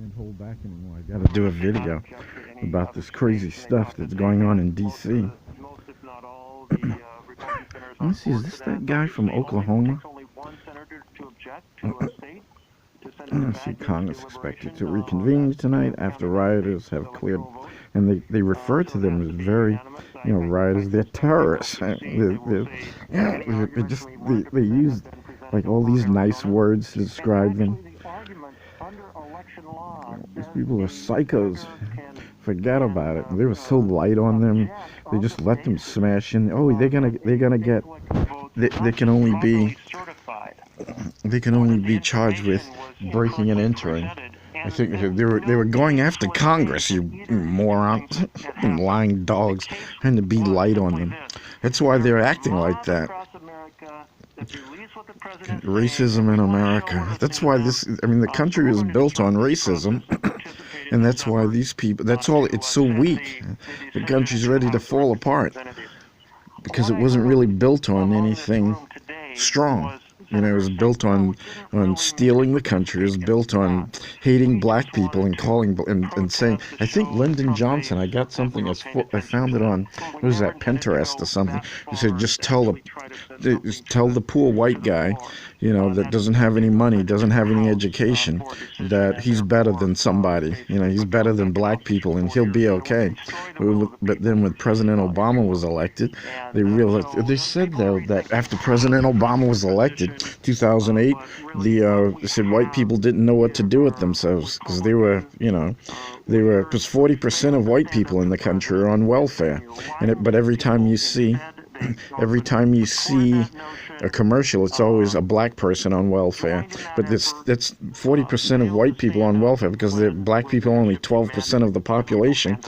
can't hold back anymore. I got to do a video about this crazy stuff that's going on in D.C. Let me see, is this that guy from Oklahoma? Let's see, Congress expected to reconvene tonight after rioters have cleared, and they refer to them as very, rioters. They're terrorists. They use like all these nice words to describe them. These people are psychos. Forget about it. They were so light on them. They just let them smash in. Oh, they're gonna get. They can only be. They can only be charged with breaking and entering. I think they were going after Congress, you morons, lying dogs, trying to be light on them. That's why they're acting like that. Racism in America. That's why the country is built on racism. And that's why these people, that's all, it's so weak. The country's ready to fall apart because it wasn't really built on anything strong. It was built on stealing the country. It was built on hating black people and calling and saying. I think Lyndon Johnson. I got something. I found it on. What was that? Pinterest or something. He said, just tell the poor white guy, that doesn't have any money, doesn't have any education, that he's better than somebody. He's better than black people, and he'll be okay. But then when President Obama was elected, they realized. They said though that after President Obama was elected. 2008, they said white people didn't know what to do with themselves because they were, because 40% of white people in the country are on welfare, but every time you see a commercial, it's always a black person on welfare. But that's 40% of white people on welfare because the black people are only 12% of the population.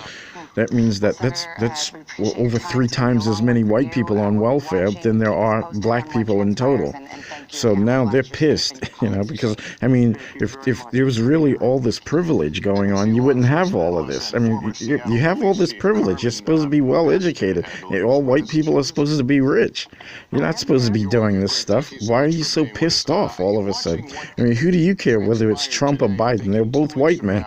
That means that's over 3 times as many white people on welfare than there are black people in total. So now they're pissed, because, if there was really all this privilege going on, you wouldn't have all of this. You have all this privilege. You're supposed to be well educated. All white people are supposed to be rich. You're not supposed to be doing this stuff. Why are you so pissed off all of a sudden? Who do you care whether it's Trump or Biden? They're both white men,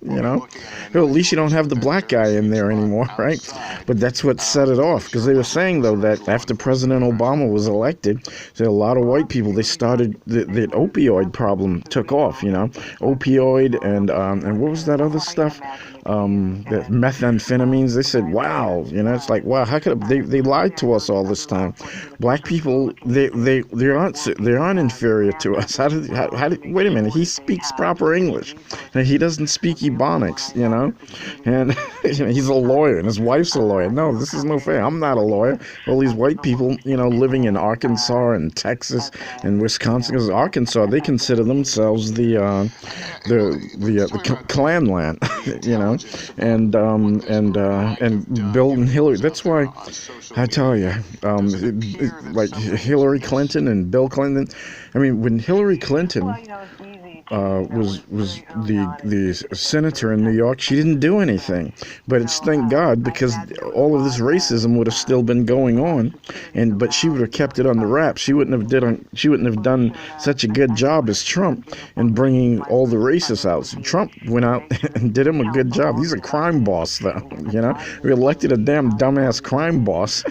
Well, at least you don't have the black guy in there anymore, right? But that's what set it off, because they were saying though that after President Obama was elected, so a lot of white people, they started the opioid problem took off, opioid and what was that other stuff, the methamphetamines. They said, wow, it's like, wow, how could they lied to us all this time? Black people, they aren't inferior to us. How did wait a minute, he speaks proper English and he doesn't speak Ebonics, and he's a lawyer and his wife's a lawyer. No, this is no fair. I'm not a lawyer. All these white people, living in Arkansas and Texas and Wisconsin, because Arkansas, they consider themselves the Klan land, and Bill and Hillary. That's why I tell you, like Hillary Clinton and Bill Clinton. When Hillary Clinton was the senator in New York, she didn't do anything. But it's thank God, because all of this racism would have still been going on, but she would have kept it under wraps. She wouldn't have done such a good job as Trump in bringing all the racists out. So Trump went out and did him a good job. He's a crime boss, though. We elected a damn dumbass crime boss.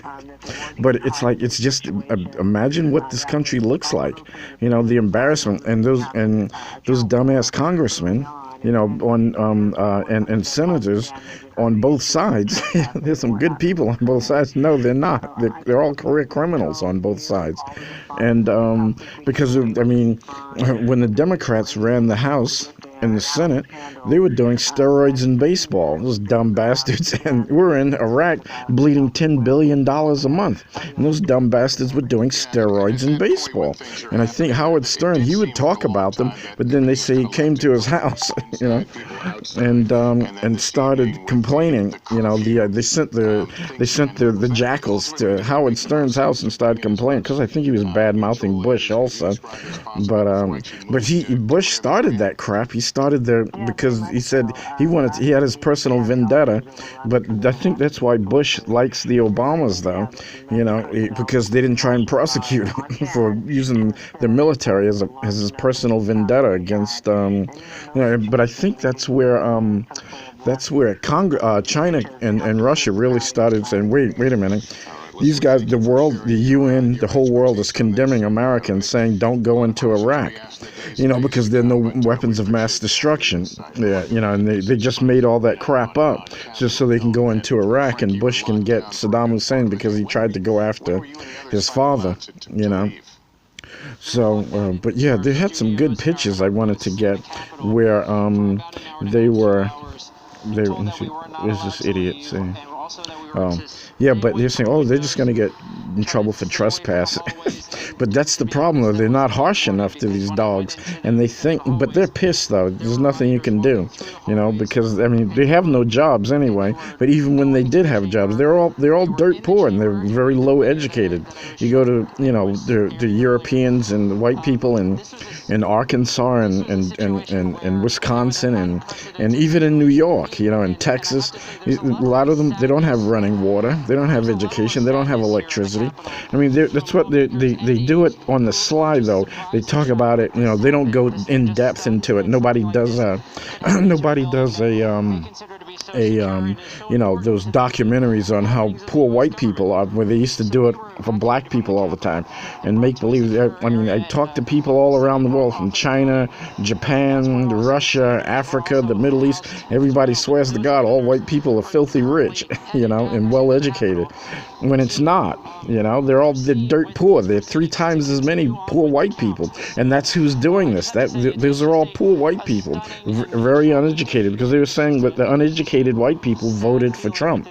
But it's just imagine what this country looks like. The embarrassment, and those dumbass congressmen, and senators on both sides. There's some good people on both sides. No, they're not. They're all career criminals on both sides. And because when the Democrats ran the House and the Senate, they were doing steroids in baseball. Those dumb bastards. And we're in Iraq bleeding $10 billion a month. And those dumb bastards were doing steroids in baseball. And I think Howard Stern, he would talk about them, but then they say he came to his house, and started complaining. They sent the jackals to Howard Stern's house and started complaining, because I think he was bad mouthing Bush also. But Bush started that crap. He started there because he said he had his personal vendetta, but I think that's why Bush likes the Obamas, though, because they didn't try and prosecute him for using the military as his personal vendetta against, but I think that's where China and Russia really started saying, wait a minute. These guys, the world, the UN, the whole world is condemning Americans, saying don't go into Iraq, because there are no weapons of mass destruction. Yeah, and they just made all that crap up just so they can go into Iraq and Bush can get Saddam Hussein because he tried to go after his father, So, but yeah, they had some good pictures I wanted to get where where's this idiot saying? Yeah, but they're saying, they're just going to get in trouble for trespass. But that's the problem, though. They're not harsh enough to these dogs. And they think, but they're pissed, though. There's nothing you can do, because, they have no jobs anyway. But even when they did have jobs, they're all dirt poor and they're very low educated. You go to, the Europeans and the white people in Arkansas and Wisconsin and even in New York, in Texas, a lot of them, they don't have running water. They don't have education. They don't have electricity. That's what they do it on the sly, though. They talk about it. They don't go in depth into it. Nobody does those documentaries on how poor white people are, where they used to do it for black people all the time and make believe. I talk to people all around the world, from China, Japan, Russia, Africa, the Middle East. Everybody swears to God all white people are filthy rich, and well educated, when it's not. They're dirt poor. They're 3 times as many poor white people, and that's who's doing this. Those are all poor white people, very uneducated, because they were saying that the uneducated white people voted for Trump,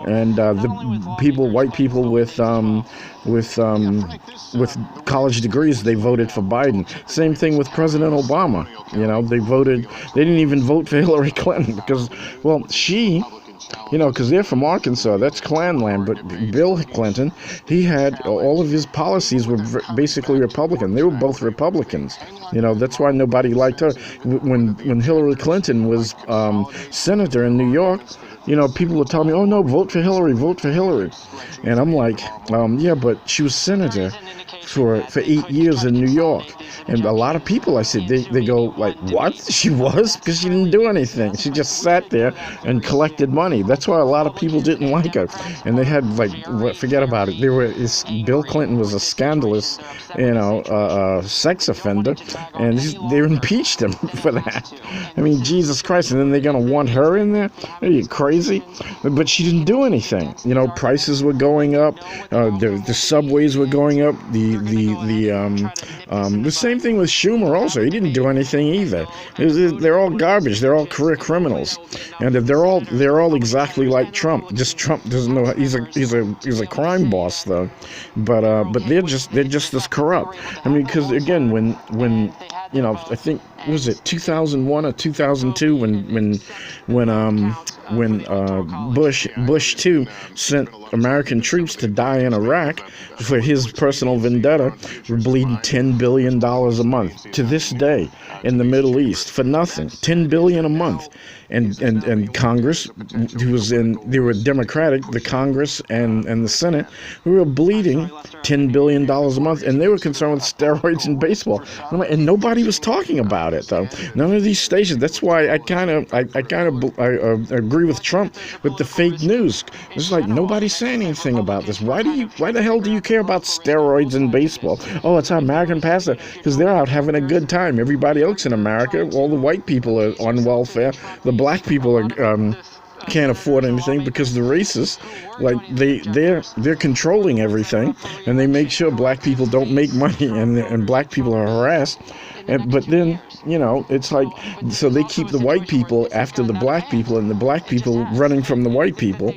and white people with college degrees, they voted for Biden. Same thing with President Obama. They didn't even vote for Hillary Clinton because, she, because they're from Arkansas, that's Klan land. But Bill Clinton, he had all of his policies were basically Republican. They were both Republicans. That's why nobody liked her. When Hillary Clinton was senator in New York, people would tell me, oh no, vote for Hillary. And I'm like, yeah, but she was senator for 8 years in New York. And a lot of people, I said, they go like, what? She was? Because she didn't do anything. She just sat there and collected money. That's why a lot of people didn't like her. And they had, forget about it. Bill Clinton was a scandalous, sex offender. And they impeached him for that. Jesus Christ. And then they're going to want her in there? Are you crazy? But she didn't do anything. Prices were going up. The subways were going up. The same thing with Schumer also. He didn't do anything either. They're all garbage. They're all career criminals, and they're all exactly like Trump. Just Trump doesn't know. He's a crime boss though, but they're just as corrupt. Because again, when I think, was it 2001 or 2002 when Bush too sent American troops to die in Iraq for his personal vendetta, we're bleeding $10 billion a month to this day in the Middle East for nothing. $10 billion a month. And Congress, they were Democratic, the Congress and the Senate, we were bleeding $10 billion a month, and they were concerned with steroids in baseball. And nobody was talking about it, though. None of these stations. That's why I agree with Trump with the fake news. It's like nobody's saying anything about this. Why the hell do you care about steroids in baseball? Oh, it's our American pastime, because they're out having a good time. Everybody else in America, all the white people are on welfare. The black people are can't afford anything because the racists, they're controlling everything, and they make sure black people don't make money, and black people are harassed. But then, it's like, so they keep the white people after the black people, and the black people running from the white people,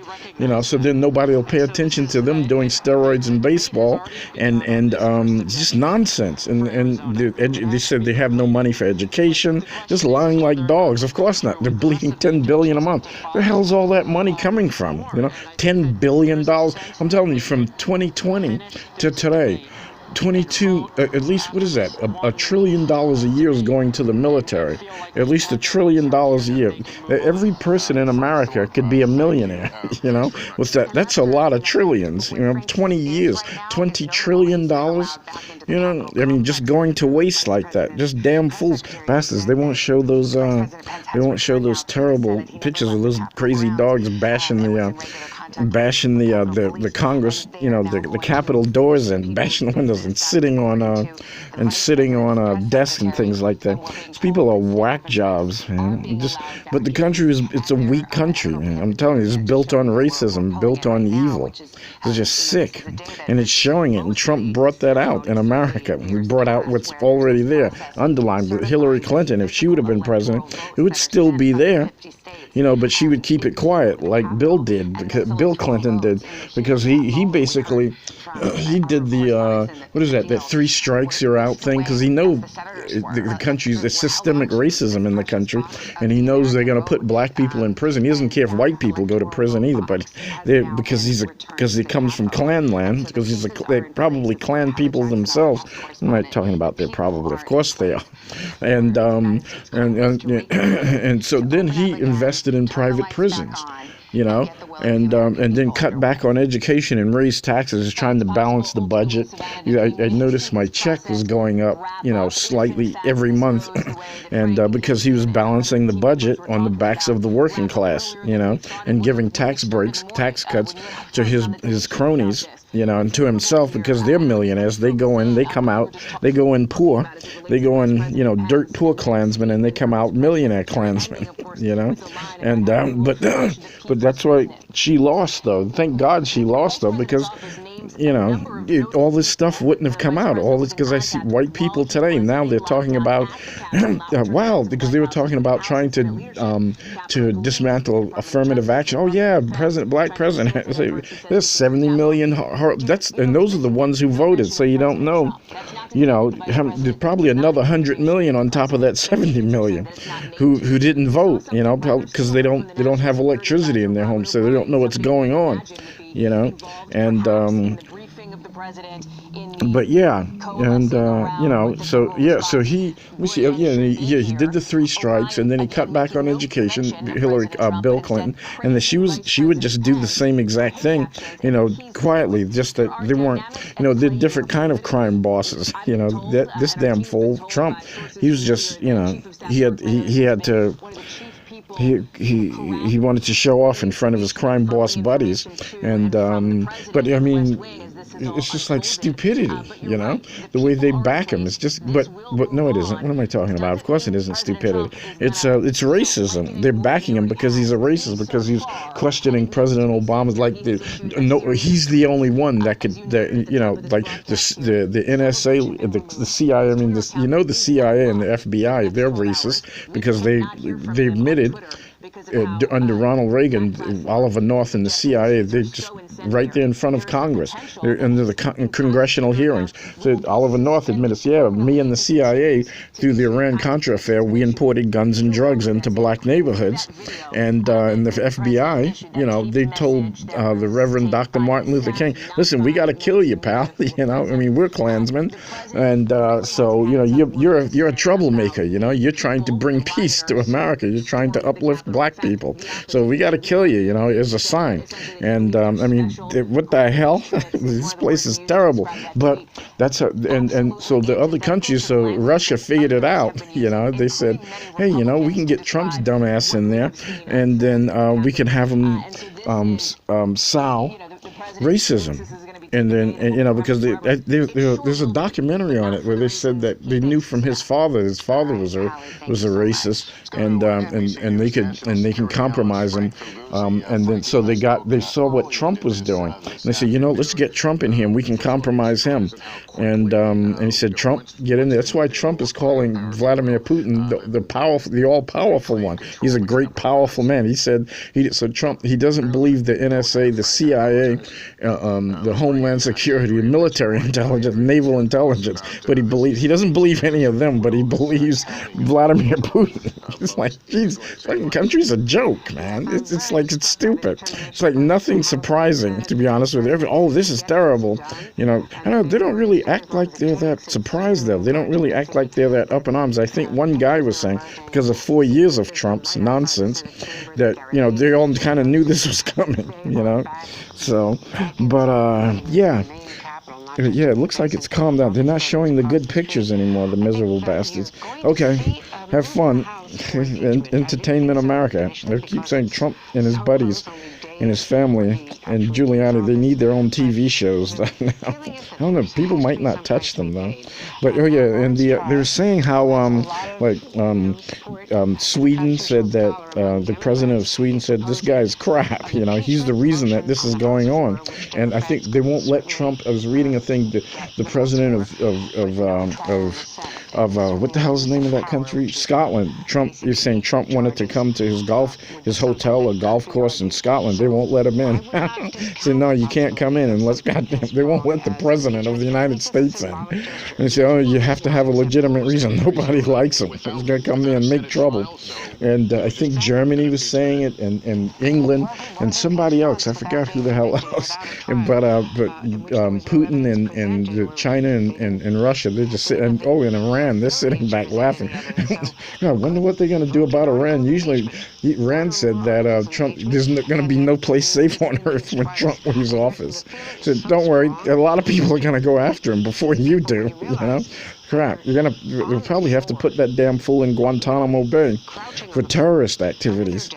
so then nobody will pay attention to them doing steroids in baseball, and it's just nonsense. And they said they have no money for education, just lying like dogs. Of course not. They're bleeding $10 billion a month. Where the hell's all that money coming from? $10 billion. I'm telling you, from 2020 to today, 22, at least, what is that? $1 trillion a year is going to the military. At least $1 trillion a year. Every person in America could be a millionaire, you know? What's that? That's a lot of trillions, 20 years, $20 trillion, I mean, just going to waste like that. Just damn fools. Bastards, they won't show those terrible pictures of those crazy dogs bashing the Congress, the Capitol doors and bashing the windows and sitting on desks and things like that. These people are whack jobs, man. But the country it's a weak country, man. I'm telling you, it's built on racism, built on evil. It's just sick, and it's showing it. And Trump brought that out in America. He brought out what's already there, underlined. But Hillary Clinton, if she would have been president, it would still be there. But she would keep it quiet like Bill Clinton did, because he basically he did the that 3 strikes you're out thing, because he knows the country's systemic racism in the country, and he knows they're going to put black people in prison. He doesn't care if white people go to prison either, but because he comes from Klan land, because they're probably Klan people themselves. I'm not talking about they're probably, of course they are, and so then he invested in private prisons, and then cut back on education and raise taxes, trying to balance the budget. I noticed my check was going up, slightly every month, and because he was balancing the budget on the backs of the working class, and giving tax breaks, tax cuts to his cronies, and to himself, because they're millionaires. They go in, they come out, they go in poor, they go in, dirt poor Klansmen, and they come out millionaire Klansmen, and but that's why she lost, though. Thank God she lost, though, because all this stuff wouldn't have come out. All this, because I see white people today now, they're talking about wow, because they were talking about trying to dismantle affirmative action. Oh yeah, black president. There's 70 million. And those are the ones who voted. So you don't know. There's probably another 100 million on top of that 70 million who didn't vote. Because they don't have electricity in their homes, so they don't know what's going on. And but yeah, and so he he did the 3 strikes, and then he cut back on education, Bill Clinton, and then she would just do the same exact thing, quietly, just that they weren't, they're different kind of crime bosses. This damn fool Trump, he was just, he had to. He wanted to show off in front of his crime boss buddies, and but I mean, it's just like stupidity, the way they back him. It's just, but no, it isn't. What am I talking about? Of course, it isn't stupidity. It's racism. They're backing him because he's a racist, because he's questioning President Obama's he's the only one that could, like the NSA, the CIA. I mean, the CIA and the FBI, they're racist because they admitted. Under Ronald Reagan, Oliver North and the CIA, they're just right there in front of Congress. They're under the congressional hearings. So Oliver North admits, me and the CIA, through the Iran-Contra affair, we imported guns and drugs into black neighborhoods. And the FBI, they told the Reverend Dr. Martin Luther King, listen, we got to kill you, pal. I mean, we're Klansmen. And so, you're a troublemaker. You're trying to bring peace to America. You're trying to uplift black people, so we got to kill you, as a sign. And I mean, what the hell? This place is terrible. But and so the other countries, so Russia figured it out. They said, hey, we can get Trump's dumbass in there, and then we can have him sow racism. And then, because there's a documentary on it where they said that they knew from his father was a racist, and they can compromise him, and then so they saw what Trump was doing, and they said, let's get Trump in here, and we can compromise him, and he said, Trump, get in there. That's why Trump is calling Vladimir Putin the powerful, the all-powerful one. He's a great, powerful man. He said Trump, he doesn't believe the NSA, the CIA, the Homeland Homeland Security, military intelligence, naval intelligence. But he doesn't believe any of them, but he believes Vladimir Putin. It's like, geez, fucking country's a joke, man. It's like, it's stupid. It's like nothing surprising, to be honest with you. Oh, this is terrible. You know, they don't really act like they're that surprised, though. They don't really act like they're that up in arms. I think one guy was saying, because of 4 years of Trump's nonsense, that, you know, they all kind of knew this was coming, you know. So, but, yeah, it looks like it's calmed down. They're not showing the good pictures anymore, the miserable bastards. Okay, have fun. Entertainment America. They keep saying Trump and his buddies and his family and Giuliani, they need their own TV shows now. I don't know, people might not touch them, though. But, oh yeah, and they were saying how, Sweden said that, the president of Sweden said, this guy's crap, you know, he's the reason that this is going on. And I think they won't let Trump, I was reading a thing, the president of what the hell's the name of that country? Scotland. Trump is saying Trump wanted to come to his hotel or golf course in Scotland. They won't let him in. Said, no, you can't come in unless, goddamn, they won't let the president of the United States in. And they say, oh, you have to have a legitimate reason. Nobody likes him. He's going to come there and make trouble. And I think Germany was saying it, and England, and somebody else. I forgot who the hell else. But Putin and China and Russia, they're just sitting, and Iran, they're sitting back laughing. I wonder what they're going to do about Iran. Usually, Iran said that Trump, there's going to be no place safe on earth when Trump leaves office. So don't worry, a lot of people are going to go after him before you do, you know? Crap, we'll probably have to put that damn fool in Guantanamo Bay for terrorist activities.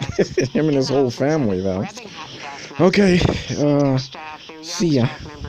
Him and his whole family, though. Okay, see ya.